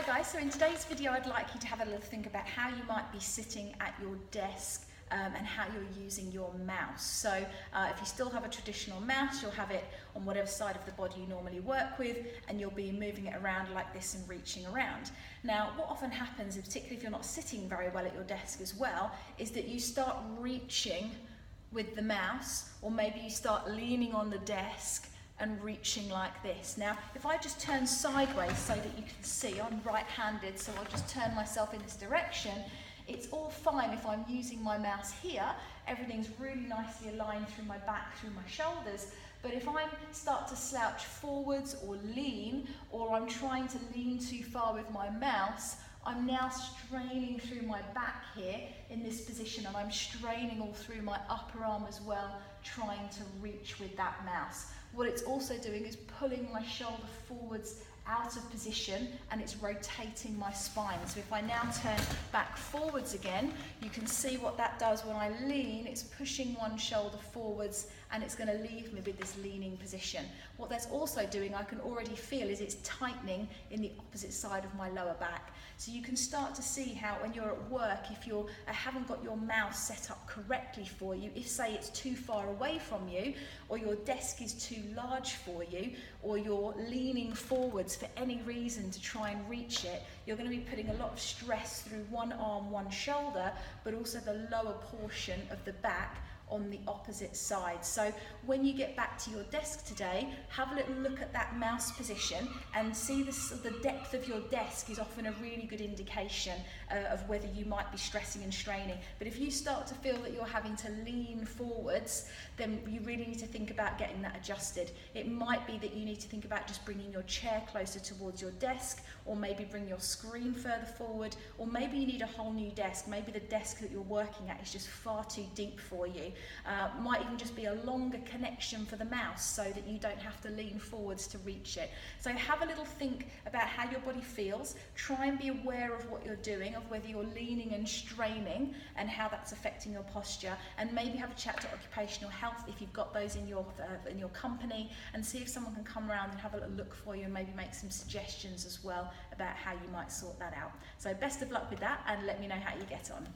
Hi guys, so in today's video I'd like you to have a little think about how you might be sitting at your desk and how you're using your mouse. So if you still have a traditional mouse, you'll have it on whatever side of the body you normally work with, and you'll be moving it around like this and reaching around. Now what often happens, particularly if you're not sitting very well at your desk as well, is that you start reaching with the mouse, or maybe you start leaning on the desk and reaching like this. Now, if I just turn sideways so that you can see, I'm right-handed, so I'll just turn myself in this direction. It's all fine if I'm using my mouse here. Everything's really nicely aligned through my back, through my shoulders. But if I start to slouch forwards or lean, or I'm trying to lean too far with my mouse, I'm now straining through my back here in this position, and I'm straining all through my upper arm as well, trying to reach with that mouse. What it's also doing is pulling my shoulder forwards out of position, and it's rotating my spine. So if I now turn back forwards again, you can see what that does when I lean. It's pushing one shoulder forwards, and it's going to leave me with this leaning position. What that's also doing, I can already feel, is it's tightening in the opposite side of my lower back. So you can start to see how when you're at work, if you haven't got your mouse set up correctly for you, if say it's too far away from you, or your desk is too large for you, or you're leaning forwards for any reason to try and reach it, you're going to be putting a lot of stress through one arm, one shoulder, but also the lower portion of the back on the opposite side. So when you get back to your desk today, have a little look at that mouse position and see the depth of your desk is often a really good indication of whether you might be stressing and straining. But if you start to feel that you're having to lean forwards, then you really need to think about getting that adjusted. It might be that you need to think about just bringing your chair closer towards your desk, or maybe bring your screen further forward, or maybe you need a whole new desk. Maybe the desk that you're working at is just far too deep for you. Might even just be a longer connection for the mouse so that you don't have to lean forwards to reach it. So have a little think about how your body feels. Try and be aware of what you're doing, of whether you're leaning and straining and how that's affecting your posture, and maybe have a chat to occupational health if you've got those in your company, and see if someone can come around and have a little look for you and maybe make some suggestions as well about how you might sort that out. So best of luck with that, and let me know how you get on.